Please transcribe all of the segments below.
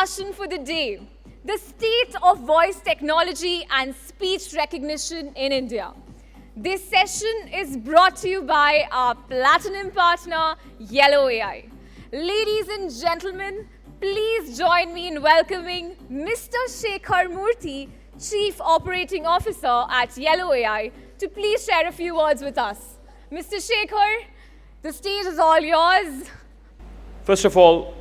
discussion for the day, the state of voice technology and speech recognition in India. This session is brought to you by our platinum partner, Yellow.ai. Ladies and gentlemen, please join me in welcoming Mr. Shekar Murthy, Chief Operating Officer at Yellow.ai, to please share a few words with us. Mr. Shekar, the stage is all yours. First of all,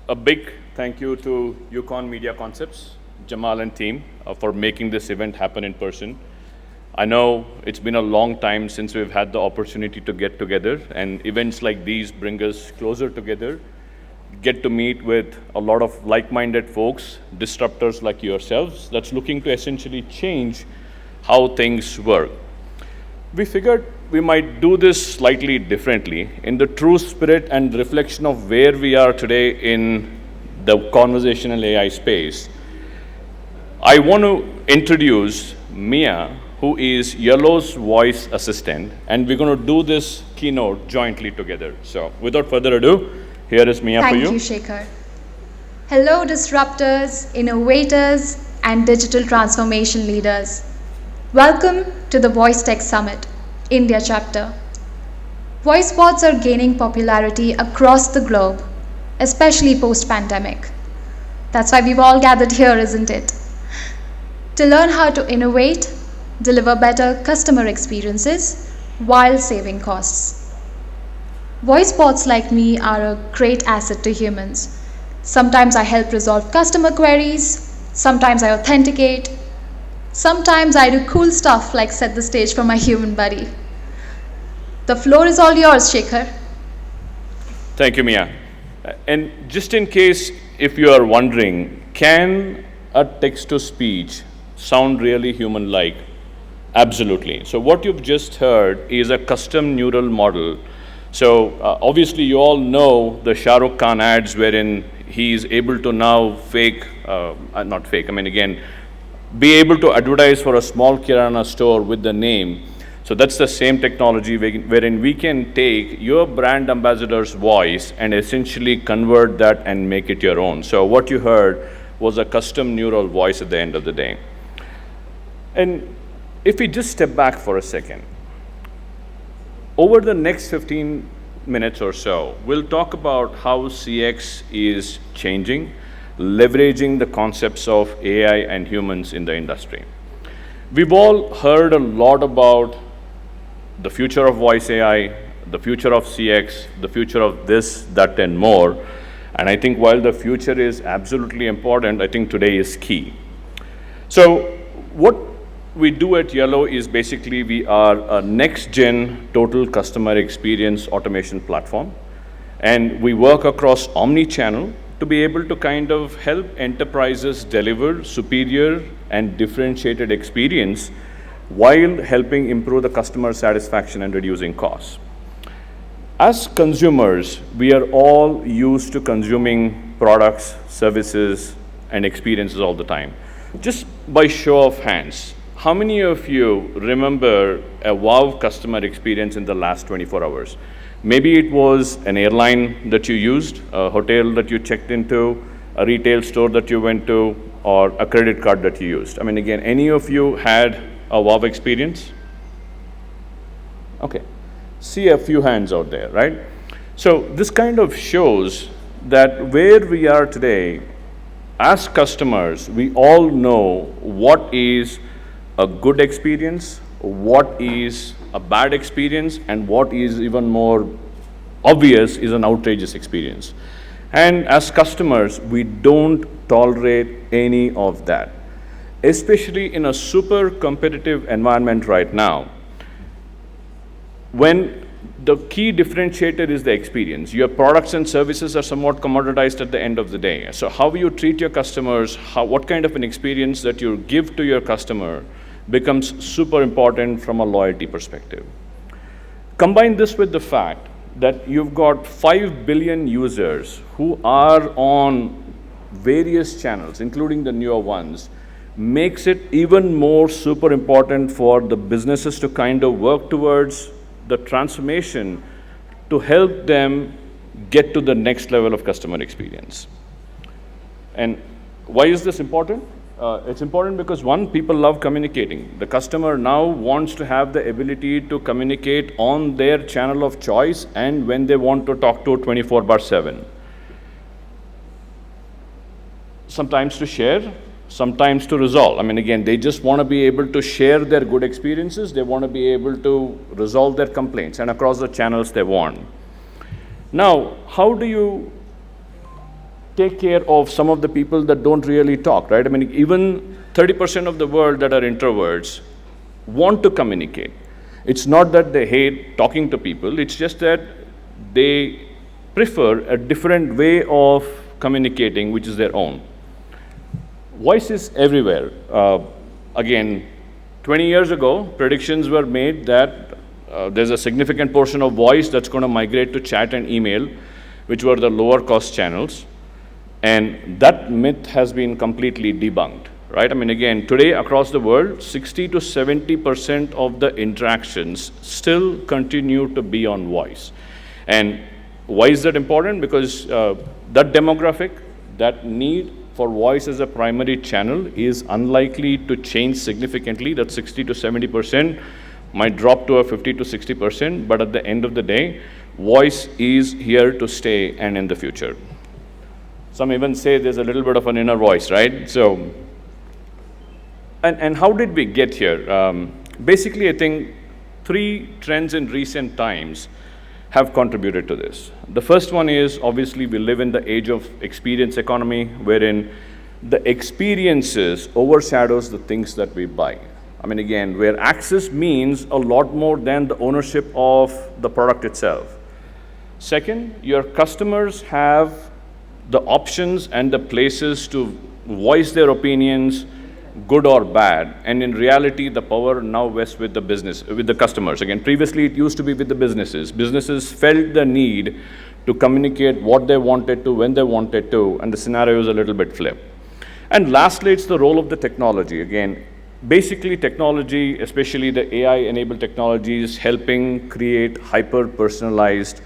a big thank you to Yukon Media Concepts, Jamal and team, for making this event happen in person. I know it's been a long time since we've had the opportunity to get together, and events like these bring us closer together, get to meet with a lot of like-minded folks, disruptors like yourselves, that's looking to essentially change how things work. We figured we might do this slightly differently in the true spirit and reflection of where we are today in the conversational AI space. I want to introduce Mia, who is Yellow's voice assistant, and we're going to do this keynote jointly together. So without further ado, here is Mia for you. Thank you, Shekar. Hello, disruptors, innovators, and digital transformation leaders. Welcome to the VoiceTech Summit, India chapter. Voice bots are gaining popularity across the globe, especially post-pandemic. That's why we've all gathered here, isn't it? To learn how to innovate, deliver better customer experiences while saving costs. Voice bots like me are a great asset to humans. Sometimes I help resolve customer queries, sometimes I authenticate, sometimes I do cool stuff like set the stage for my human buddy. The floor is all yours, Shekar. Thank you, Mia. And just in case if you are wondering, can a text-to-speech sound really human-like? Absolutely. So what you've just heard is a custom neural model. So obviously you all know the Shah Rukh Khan ads wherein he is able to now be able to advertise for a small kirana store with the name. So that's the same technology wherein we can take your brand ambassador's voice and essentially convert that and make it your own. So what you heard was a custom neural voice at the end of the day. And if we just step back for a second, over the next 15 minutes or so, we'll talk about how CX is changing, leveraging the concepts of AI and humans in the industry. We've all heard a lot about the future of voice AI, the future of CX, the future of this, that, and more. And I think while the future is absolutely important, I think today is key. So what we do at Yellow is basically we are a next-gen total customer experience automation platform. And we work across omni-channel to be able to kind of help enterprises deliver superior and differentiated experience while helping improve the customer satisfaction and reducing costs. As consumers, we are all used to consuming products, services, and experiences all the time. Just by show of hands, how many of you remember a wow customer experience in the last 24 hours? Maybe it was an airline that you used, a hotel that you checked into, a retail store that you went to, or a credit card that you used. I mean, again, any of you had a wow experience? Okay, see a few hands out there, right? So this kind of shows that where we are today, as customers, we all know what is a good experience, what is a bad experience, and what is even more obvious is an outrageous experience. And as customers, we don't tolerate any of that, especially in a super competitive environment right now, when the key differentiator is the experience. Your products and services are somewhat commoditized at the end of the day. So how you treat your customers, what kind of an experience that you give to your customer becomes super important from a loyalty perspective. Combine this with the fact that you've got 5 billion users who are on various channels, including the newer ones, makes it even more super important for the businesses to kind of work towards the transformation to help them get to the next level of customer experience. And why is this important? It's important because one, people love communicating. The customer now wants to have the ability to communicate on their channel of choice and when they want to talk to 24/7. Sometimes to share, sometimes to resolve. I mean, again, they just want to be able to share their good experiences. They want to be able to resolve their complaints and across the channels they want. Now, how do you take care of some of the people that don't really talk, right? I mean, even 30% of the world that are introverts want to communicate. It's not that they hate talking to people, it's just that they prefer a different way of communicating, which is their own. Voice is everywhere. Again, 20 years ago, predictions were made that there's a significant portion of voice that's going to migrate to chat and email, which were the lower cost channels. And that myth has been completely debunked, right? I mean, again, today across the world, 60 to 70% of the interactions still continue to be on voice. And why is that important? Because that demographic, that need for voice as a primary channel is unlikely to change significantly. That 60 to 70% might drop to a 50 to 60%, but at the end of the day, voice is here to stay and in the future. Some even say there's a little bit of an inner voice, right? So, and how did we get here? Basically, I think 3 trends in recent times have contributed to this. The first one is, obviously, we live in the age of experience economy, wherein the experiences overshadows the things that we buy. I mean, again, where access means a lot more than the ownership of the product itself. Second, your customers have the options and the places to voice their opinions, good or bad, and in reality, the power now rests with the business, with the customers. Again, previously it used to be with the businesses. Businesses felt the need to communicate what they wanted to, when they wanted to, and the scenario is a little bit flipped. And lastly, it's the role of the technology. Again, basically technology, especially the AI-enabled technologies, helping create hyper-personalized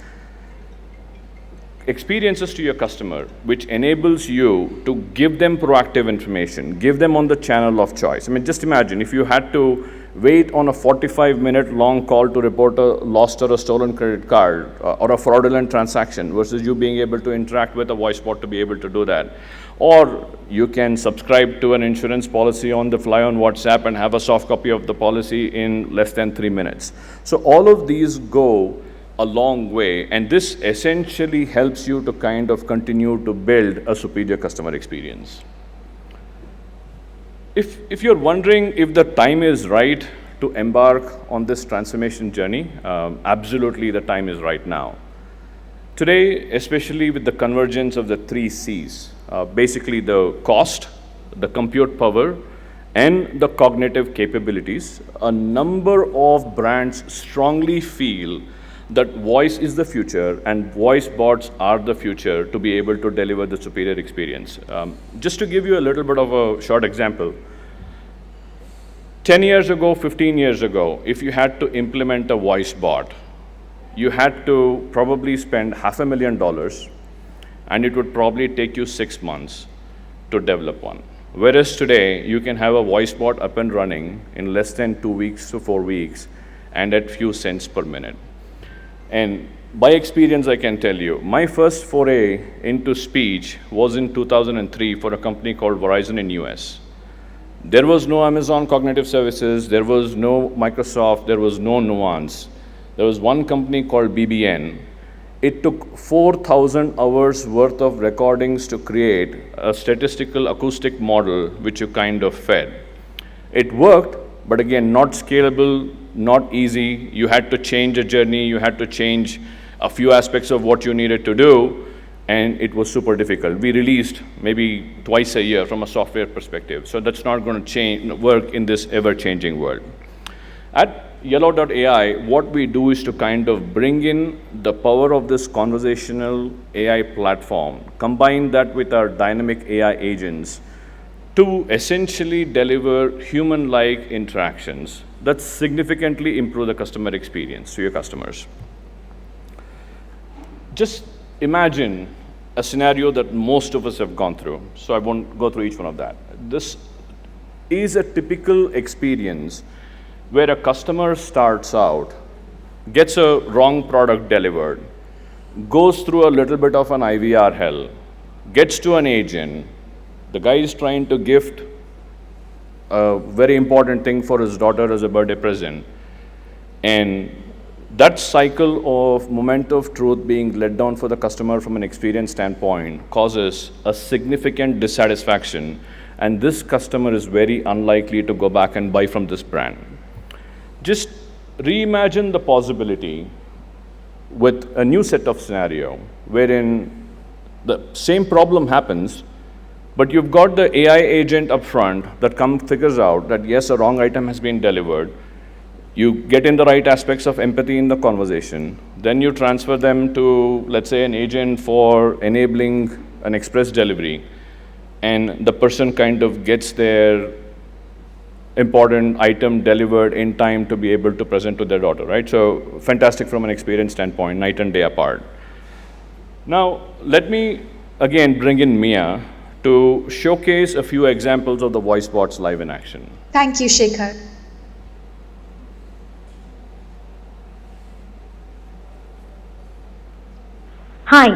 experiences to your customer, which enables you to give them proactive information, give them on the channel of choice. I mean, just imagine if you had to wait on a 45-minute long call to report a lost or a stolen credit card or a fraudulent transaction versus you being able to interact with a voice bot to be able to do that. Or you can subscribe to an insurance policy on the fly on WhatsApp and have a soft copy of the policy in less than 3 minutes. So all of these go a long way, and this essentially helps you to kind of continue to build a superior customer experience. If you're wondering if the time is right to embark on this transformation journey, absolutely the time is right now. Today, especially with the convergence of the 3 C's, basically the cost, the compute power, and the cognitive capabilities, a number of brands strongly feel that voice is the future and voice bots are the future to be able to deliver the superior experience. Just to give you a little bit of a short example, 10 years ago, 15 years ago, if you had to implement a voice bot, you had to probably spend $500,000 and it would probably take you 6 months to develop one. Whereas today, you can have a voice bot up and running in less than 2 weeks to 4 weeks and at few cents per minute. And by experience, I can tell you, my first foray into speech was in 2003 for a company called Verizon in US. There was no Amazon Cognitive Services, there was no Microsoft, there was no Nuance. There was one company called BBN. It took 4,000 hours worth of recordings to create a statistical acoustic model which you kind of fed. It worked, but again, not scalable, not easy. You had to change a journey, you had to change a few aspects of what you needed to do, and it was super difficult. We released maybe twice a year from a software perspective, so that's not going to work in this ever-changing world. At Yellow.ai, what we do is to kind of bring in the power of this conversational AI platform, combine that with our dynamic AI agents to essentially deliver human-like interactions that significantly improve the customer experience to your customers. Just imagine a scenario that most of us have gone through, so I won't go through each one of that. This is a typical experience where a customer starts out, gets a wrong product delivered, goes through a little bit of an IVR hell, gets to an agent, the guy is trying to gift a very important thing for his daughter as a birthday present, and that cycle of moment of truth being let down for the customer from an experience standpoint causes a significant dissatisfaction, and this customer is very unlikely to go back and buy from this brand. Just reimagine the possibility with a new set of scenario wherein the same problem happens, but you've got the AI agent up front that figures out that yes, a wrong item has been delivered. You get in the right aspects of empathy in the conversation. Then you transfer them to, let's say, an agent for enabling an express delivery. And the person kind of gets their important item delivered in time to be able to present to their daughter, right? So fantastic from an experience standpoint, night and day apart. Now, let me again bring in Mia to showcase a few examples of the voice bots live in action. Thank you, Shekar. Hi,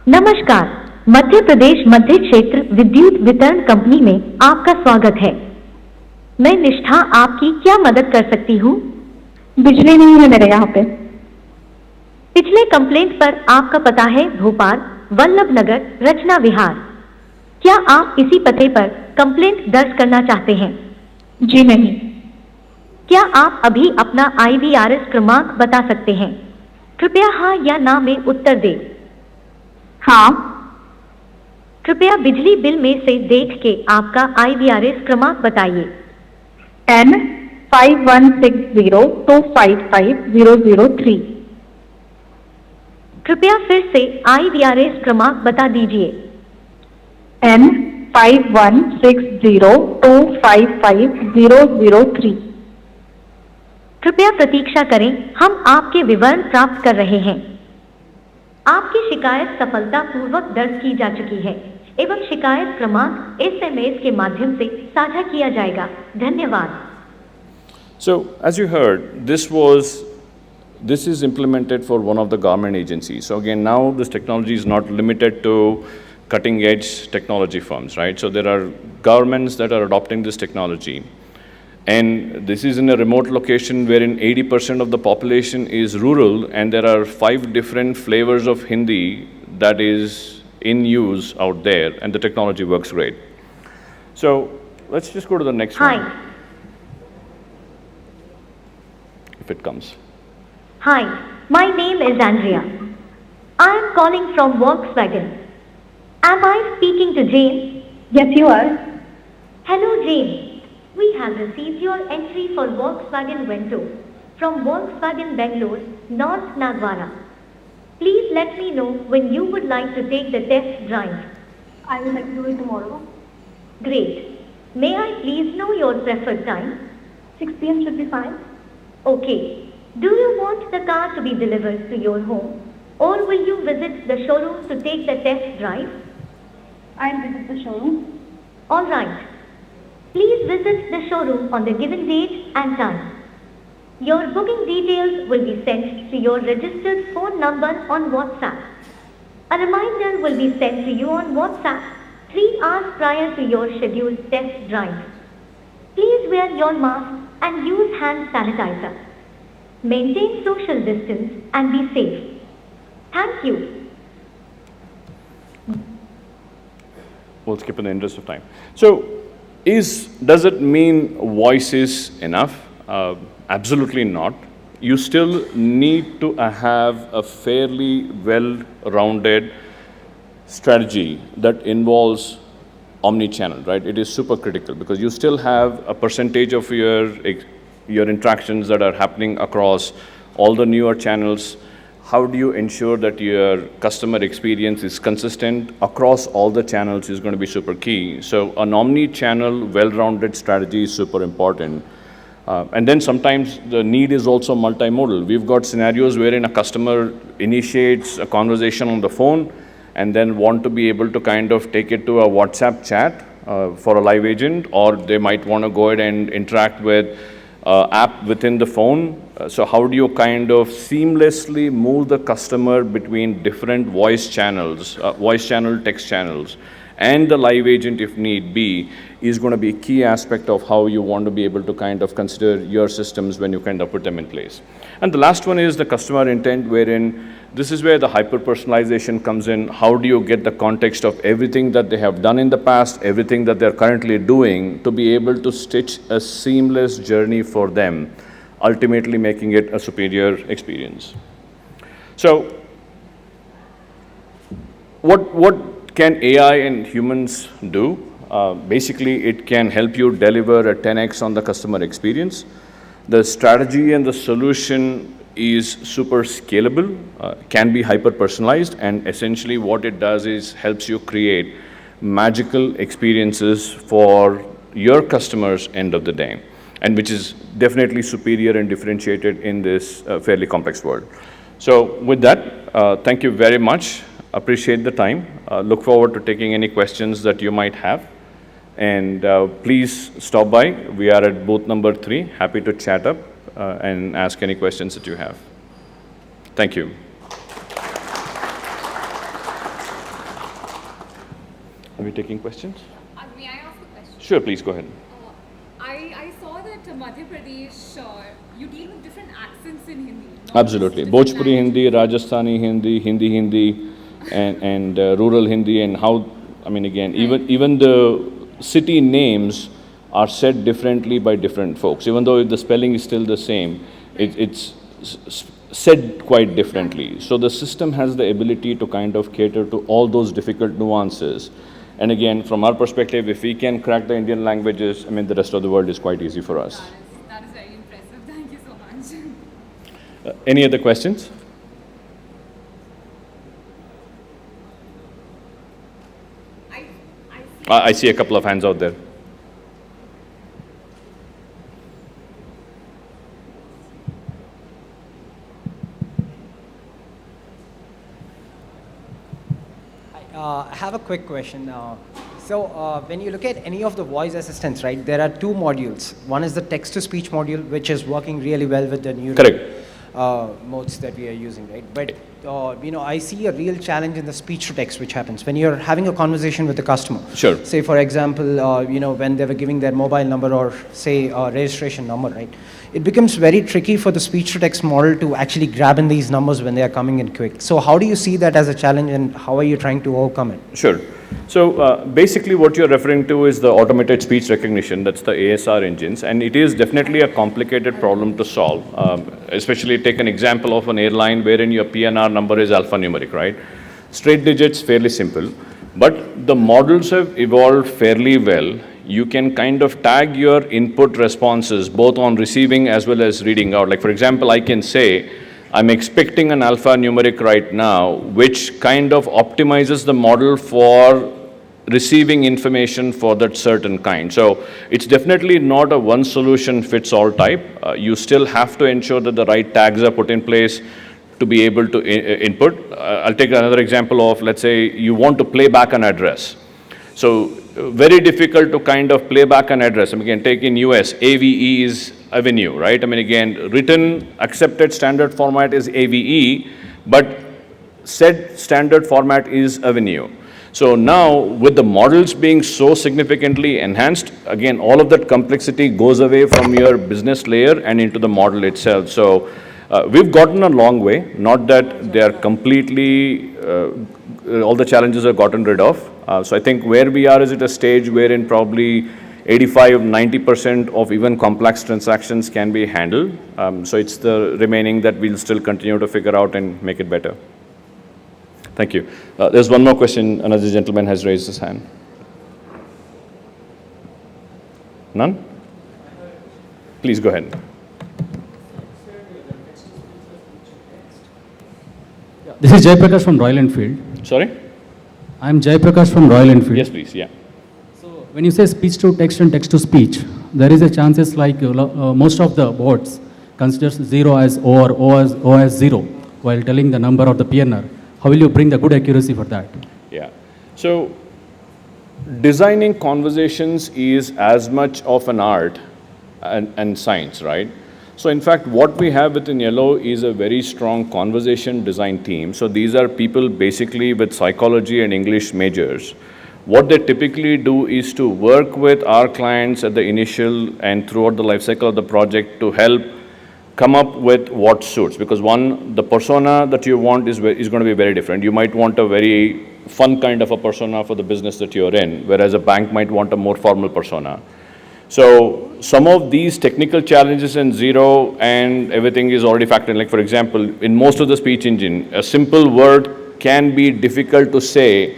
नमस्कार, मध्य प्रदेश मध्य क्षेत्र विद्युत वितरण company में आपका स्वागत है। मैं निष्ठा आपकी क्या मदद कर सकती हूँ? बिजली नहीं है मेरे यहाँ पे। पिछले कंप्लेंट पर आपका पता है भोपाल, वल्लभ नगर, रचना विहार। क्या आप इसी पते पर कंप्लेंट दर्ज करना चाहते हैं? जी नहीं। क्या आप अभी अपना IVRS क्रमांक बता सकते हैं? कृपया हाँ या ना में उत्तर दें। हाँ। कृपया बिजली बिल में से देख के आपका IVRS क्रमांक बताइए। N5160255003। कृपया फिर से IVRS क्रमांक बता दीजिए। N5160255003। कृपया प्रतीक्षा करें, हम आपके विवरण प्राप्त कर रहे हैं। आपकी शिकायत सफलतापूर्वक दर्ज की जा चुकी है एवं शिकायत क्रमांक SMS के माध्यम से साझा किया जाएगा। धन्यवाद। So, as you heard, this is implemented for one of the government agencies. So again, now this technology is not limited to cutting edge technology firms, right? So there are governments that are adopting this technology. And this is in a remote location wherein 80% of the population is rural, and there are 5 different flavors of Hindi that is in use out there, and the technology works great. So let's just go to the next one. Hi. If it comes. Hi, my name is Andrea. I am calling from Volkswagen. Am I speaking to Jane? Yes, you are. Hello, Jane. We have received your entry for Volkswagen Vento from Volkswagen Bangalore, North Nagwara. Please let me know when you would like to take the test drive. I would like to do it tomorrow. Great. May I please know your preferred time? 6 p.m. should be fine. Okay. Do you want the car to be delivered to your home, or will you visit the showroom to take the test drive? I'll visit the showroom. All right. Please visit the showroom on the given date and time. Your booking details will be sent to your registered phone number on WhatsApp. A reminder will be sent to you on WhatsApp 3 hours prior to your scheduled test drive. Please wear your mask and use hand sanitizer. Maintain social distance and be safe. Thank you. We'll skip in the interest of time. So, does it mean voice is enough? Absolutely not. You still need to have a fairly well-rounded strategy that involves omni-channel, right? It is super critical because you still have a percentage of your interactions that are happening across all the newer channels. How do you ensure that your customer experience is consistent across all the channels is going to be super key. So an omni-channel, well-rounded strategy is super important. And then sometimes the need is also multimodal. We've got scenarios wherein a customer initiates a conversation on the phone and then want to be able to kind of take it to a WhatsApp chat for a live agent, or they might want to go ahead and interact with app within the phone. So how do you kind of seamlessly move the customer between different voice channels, voice channel, text channels, and the live agent if need be, is going to be a key aspect of how you want to be able to kind of consider your systems when you kind of put them in place. And the last one is the customer intent, wherein this is where the hyper-personalization comes in. How do you get the context of everything that they have done in the past, everything that they're currently doing, to be able to stitch a seamless journey for them, ultimately making it a superior experience. So what can AI and humans do? Basically, it can help you deliver a 10x on the customer experience. The strategy and the solution is super scalable, can be hyper-personalized, and essentially what it does is helps you create magical experiences for your customers end of the day, and which is definitely superior and differentiated in this fairly complex world. So with that, thank you very much. Appreciate the time. Look forward to taking any questions that you might have. And please stop by. We are at booth number 3. Happy to chat up and ask any questions that you have. Thank you. Are we taking questions? May I ask a question? Sure, please go ahead. I saw that Madhya Pradesh, you deal with different accents in Hindi. Absolutely. Bhojpuri Hindi, Rajasthani Hindi, Hindi, and rural Hindi, and how, I mean, again, even the city names are said differently by different folks. Even though the spelling is still the same, it's said quite differently. So the system has the ability to kind of cater to all those difficult nuances. And again, from our perspective, if we can crack the Indian languages, I mean, the rest of the world is quite easy for us. That is very impressive. Thank you so much. Any other questions? I see a couple of hands out there. I have a quick question. So when you look at any of the voice assistants, right, there are 2 modules. One is the text-to-speech module, which is working really well with the new modes that we are using, right? But I see a real challenge in the speech-to-text, which happens when you're having a conversation with the customer. Sure. Say, for example, when they were giving their mobile number or say registration number, right? It becomes very tricky for the speech-to-text model to actually grab in these numbers when they are coming in quick. So how do you see that as a challenge, and how are you trying to overcome it? Sure. So basically what you're referring to is the automated speech recognition. That's the ASR engines, and it is definitely a complicated problem to solve. Especially take an example of an airline wherein your PNR number is alphanumeric, right? Straight digits, fairly simple. But the models have evolved fairly well. You can kind of tag your input responses both on receiving as well as reading out. Like, for example, I can say, I'm expecting an alphanumeric right now, which kind of optimizes the model for receiving information for that certain kind. So it's definitely not a one solution fits all type. You still have to ensure that the right tags are put in place to be able to input. I'll take another example of, let's say, you want to play back an address. So very difficult to kind of play back an address. I mean, again, take in US, AVE is Avenue, right? I mean, again, written accepted standard format is AVE, but said standard format is Avenue. So now, with the models being so significantly enhanced, again, all of that complexity goes away from your business layer and into the model itself. So we've gotten a long way, not that they are completely, all the challenges are gotten rid of. So I think where we are is at a stage wherein probably 85–90% of even complex transactions can be handled. So it's the remaining that we'll still continue to figure out and make it better. Thank you. There's one more question. Another gentleman has raised his hand. None? Please go ahead. This is Jaiprakash from Royal Enfield. Sorry? I'm Jaiprakash from Royal Enfield. Yes, please. Yeah. So when you say speech to text and text to speech, there is a chances like most of the bots considers 0 as O or O as 0 while telling the number of the PNR. How will you bring the good accuracy for that? Yeah. So designing conversations is as much of an art and science, right? So in fact, what we have within Yellow is a very strong conversation design team. So these are people basically with psychology and English majors. What they typically do is to work with our clients at the initial and throughout the life cycle of the project to help come up with what suits. Because one, the persona that you want is going to be very different. You might want a very fun kind of a persona for the business that you're in, whereas a bank might want a more formal persona. So some of these technical challenges in Zero and everything is already factored in. Like for example, in most of the speech engine, a simple word can be difficult to say,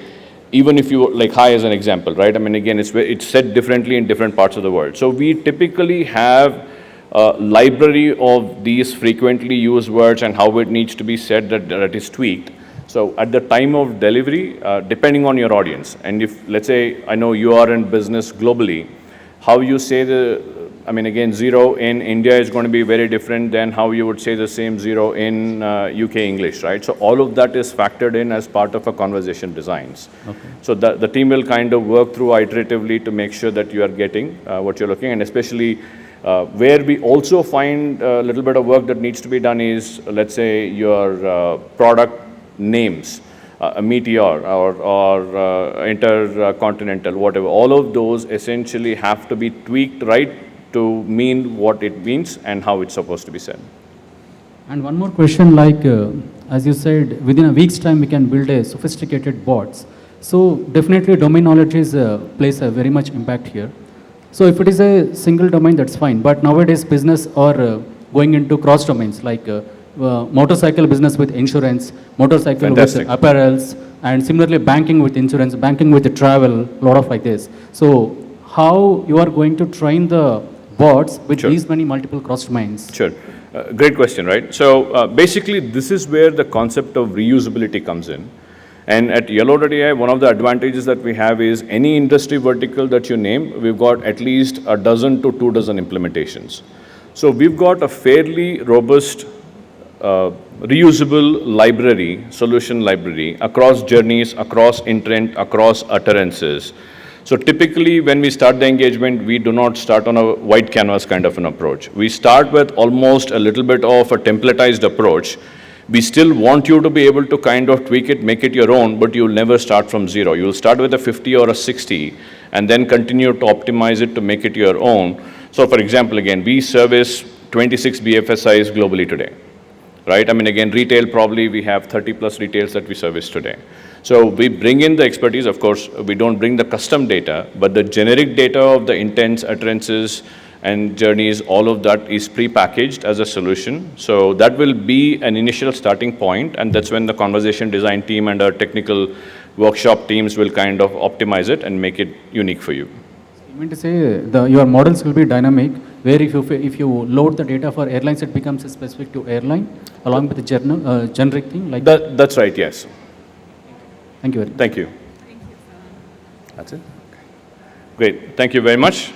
even if you, like hi as an example, right? I mean, again, it's said differently in different parts of the world. So we typically have a library of these frequently used words and how it needs to be said that is tweaked. So at the time of delivery, depending on your audience, and if, let's say, I know you are in business globally, how you say I mean, again, zero in India is going to be very different than how you would say the same zero in UK English, right? So all of that is factored in as part of a conversation designs. Okay. So the team will kind of work through iteratively to make sure that you are getting what you're looking, and especially where we also find a little bit of work that needs to be done is, let's say, your product names. A Meteor or Intercontinental, whatever, all of those essentially have to be tweaked right to mean what it means and how it's supposed to be said. And one more question, like as you said, within a week's time we can build a sophisticated bots. So definitely domain knowledge is plays a very much impact here. So if it is a single domain, that's fine. But nowadays business are going into cross domains like motorcycle business with insurance, motorcycle Fantastic. with apparels, and similarly banking with insurance, banking with travel, a lot of like this. So how you are going to train the bots with these many multiple cross domains? Sure. Great question, right? So basically this is where the concept of reusability comes in. And at Yellow.ai, one of the advantages that we have is any industry vertical that you name, we've got at least a dozen to 2 dozen implementations. So we've got a fairly robust reusable library, solution library, across journeys, across intent, across utterances. So typically when we start the engagement, we do not start on a white canvas kind of an approach. We start with almost a little bit of a templatized approach. We still want you to be able to kind of tweak it, make it your own, but you'll never start from zero. You'll start with a 50 or a 60 and then continue to optimize it to make it your own. So for example, again, we service 26 BFSIs globally today. Right? I mean, again, retail, probably we have 30 plus retails that we service today. So we bring in the expertise. Of course, we don't bring the custom data, but the generic data of the intents, utterances, and journeys, all of that is pre-packaged as a solution. So that will be an initial starting point, and that's when the conversation design team and our technical workshop teams will kind of optimize it and make it unique for you. You mean to say your models will be dynamic, where if you load the data for airlines, it becomes specific to airline, along with the generic thing like that? That's right, yes. Thank you very much. Thank you. That's it? Okay. Great. Thank you very much.